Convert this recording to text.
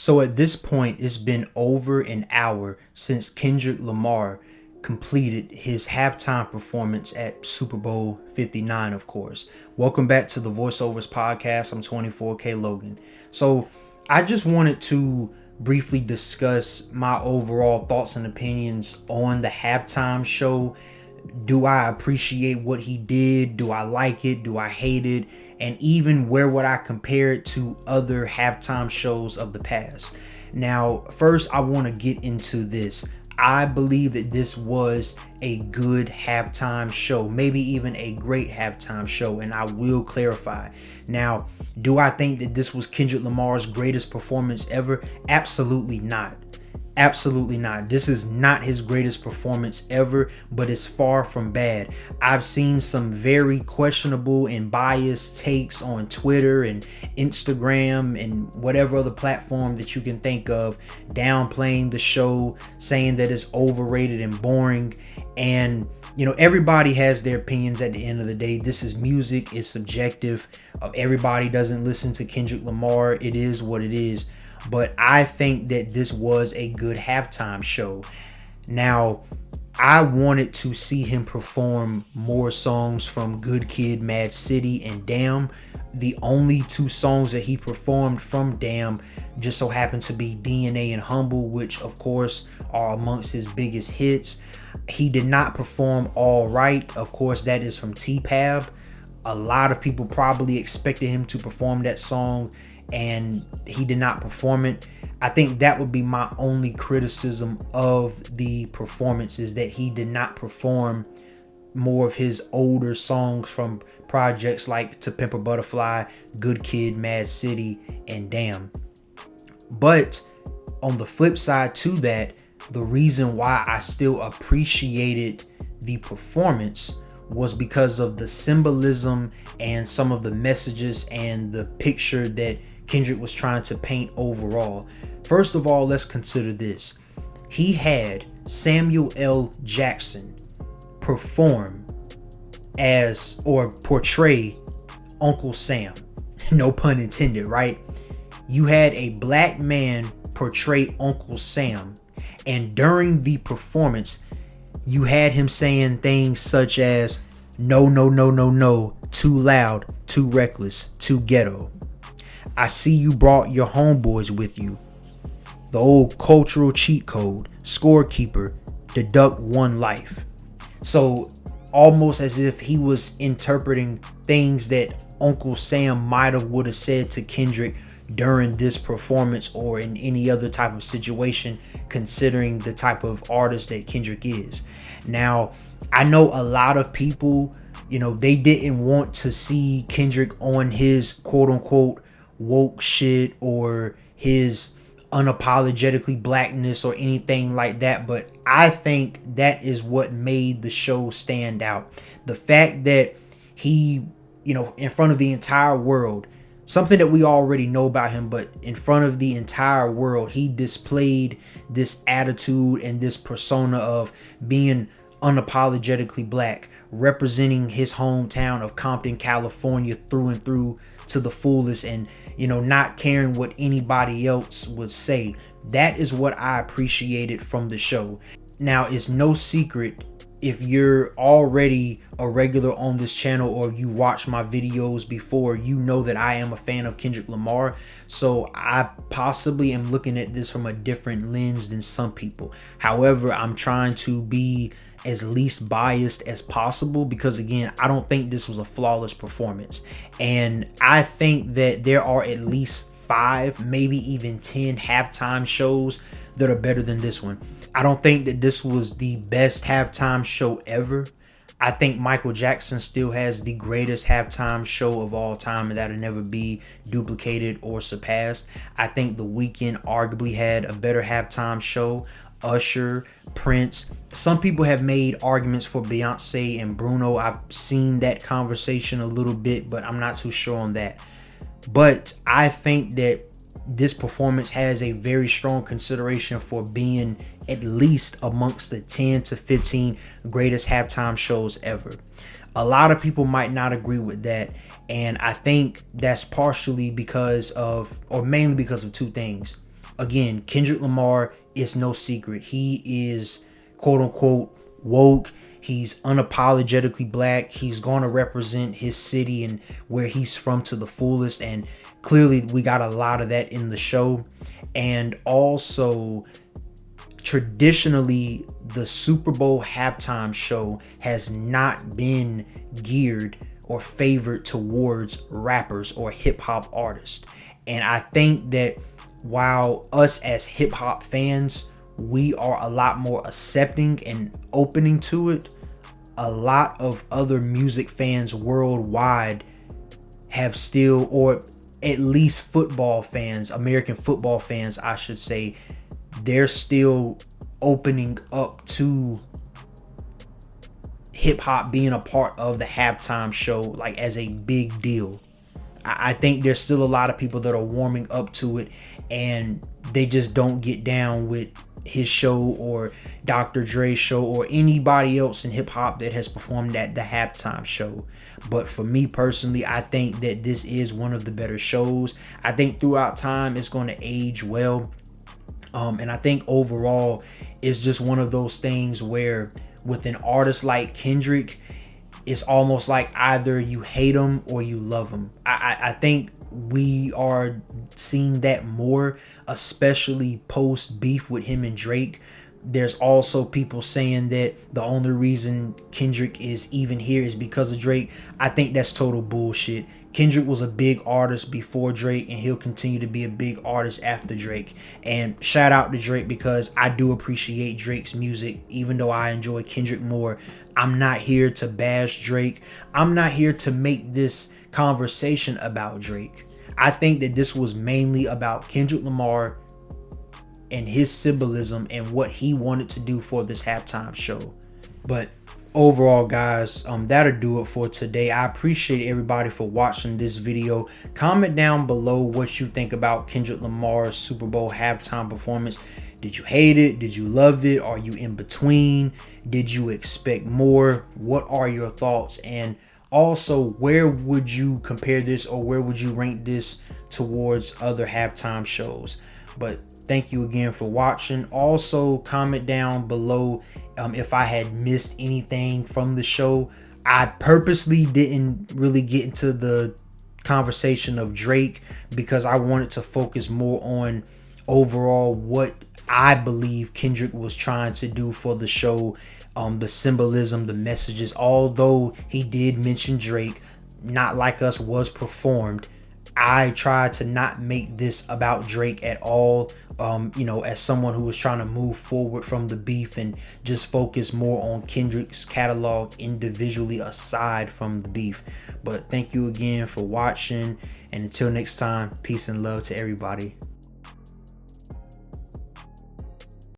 So at this point, it's been over an hour since Kendrick Lamar completed his halftime performance at Super Bowl 59, of course. Welcome back to the Voiceovers Podcast. I'm 24K Logan. So I just wanted to briefly discuss my overall thoughts and opinions on the halftime show. Do I appreciate what he did? Do I like it? Do I hate it? And even where would I compare it to other halftime shows of the past? Now, first, I want to get into this. I believe that this was a good halftime show, maybe even a great halftime show, and I will clarify. Now, do I think that this was Kendrick Lamar's greatest performance ever? Absolutely not. Absolutely not. This is not his greatest performance ever, but it's far from bad. I've seen some very questionable and biased takes on Twitter and Instagram and whatever other platform that you can think of, downplaying the show, saying that it's overrated and boring. And everybody has their opinions at the end of the day. This is music, it's subjective. Everybody doesn't listen to Kendrick Lamar. It is what it is. But I think that this was a good halftime show. Now, I wanted to see him perform more songs from Good Kid, Mad City, and Damn. The only two songs that he performed from Damn just so happened to be DNA and Humble, which of course are amongst his biggest hits. He did not perform All Right. Of course, that is from T-Pab. A lot of people probably expected him to perform that song, and he did not perform it. I think that would be my only criticism of the performance, is that he did not perform more of his older songs from projects like To Pimp a Butterfly, Good Kid, Mad City, and Damn. But on the flip side to that, the reason why I still appreciated the performance was because of the symbolism and some of the messages and the picture that Kendrick was trying to paint overall. First of all, let's consider this. He had Samuel L. Jackson perform as, or portray, Uncle Sam. No pun intended, right? You had a black man portray Uncle Sam, and during the performance, you had him saying things such as, no, no, no, no, no, too loud, too reckless, too ghetto. I see you brought your homeboys with you. The old cultural cheat code, scorekeeper, deduct one life. So almost as if he was interpreting things that Uncle Sam might have would have said to Kendrick during this performance or in any other type of situation, considering the type of artist that Kendrick is. Now, I know a lot of people, they didn't want to see Kendrick on his quote unquote woke shit or his unapologetically blackness or anything like that, but I think that is what made the show stand out. The fact that he, in front of the entire world, something that we already know about him, but in front of the entire world, he displayed this attitude and this persona of being unapologetically black, representing his hometown of Compton, California through and through to the fullest, and not caring what anybody else would say. That is what I appreciated from the show. Now, it's no secret, if you're already a regular on this channel or you watch my videos before, you know that I am a fan of Kendrick Lamar. So I possibly am looking at this from a different lens than some people. However, I'm trying to be as least biased as possible, because again, I don't think this was a flawless performance, and I think that there are at least 5, maybe even 10 halftime shows that are better than this one. I don't think that this was the best halftime show ever. I think Michael Jackson still has the greatest halftime show of all time, and that'll never be duplicated or surpassed. I think The Weeknd arguably had a better halftime show. Usher, Prince. Some people have made arguments for Beyonce and Bruno. I've seen that conversation a little bit, but I'm not too sure on that. But I think that this performance has a very strong consideration for being at least amongst the 10 to 15 greatest halftime shows ever. A lot of people might not agree with that, and I think that's partially because of, or mainly because of, two things. again, Kendrick Lamar is no secret. He is quote unquote woke. He's unapologetically black. He's going to represent his city and where he's from to the fullest. And clearly we got a lot of that in the show. And also, traditionally, the Super Bowl halftime show has not been geared or favored towards rappers or hip hop artists. And I think that while us as hip hop fans, we are a lot more accepting and opening to it, a lot of other music fans worldwide have still, or at least football fans, American football fans, I should say, they're still opening up to hip hop being a part of the halftime show, like as a big deal. I think there's still a lot of people that are warming up to it, and they just don't get down with his show or Dr. Dre's show or anybody else in hip hop that has performed at the halftime show. But for me personally, I think that this is one of the better shows. I think throughout time it's going to age well. And I think overall it's just one of those things where with an artist like Kendrick, it's almost like either you hate him or you love him. I think we are seeing that more, especially post beef with him and Drake. There's also people saying that the only reason Kendrick is even here is because of Drake. I think that's total bullshit. Kendrick was a big artist before Drake, and he'll continue to be a big artist after Drake. And shout out to Drake, because I do appreciate Drake's music, even though I enjoy Kendrick more. I'm not here to bash Drake. I'm not here to make this conversation about Drake. I think that this was mainly about Kendrick Lamar and his symbolism and what he wanted to do for this halftime show. But overall, guys, that'll do it for today. I appreciate everybody for watching this video. Comment down below what you think about Kendrick Lamar's Super Bowl halftime performance. Did you hate it? Did you love it? Are you in between? Did you expect more? What are your thoughts? And also, where would you compare this, or where would you rank this towards other halftime shows? But thank you again for watching. Also, comment down below if I had missed anything from the show. I purposely didn't really get into the conversation of Drake because I wanted to focus more on overall what I believe Kendrick was trying to do for the show, the symbolism, the messages. Although he did mention Drake, Not Like Us was performed, I tried to not make this about Drake at all. As someone who was trying to move forward from the beef and just focus more on Kendrick's catalog individually aside from the beef. But thank you again for watching, and until next time, peace and love to everybody.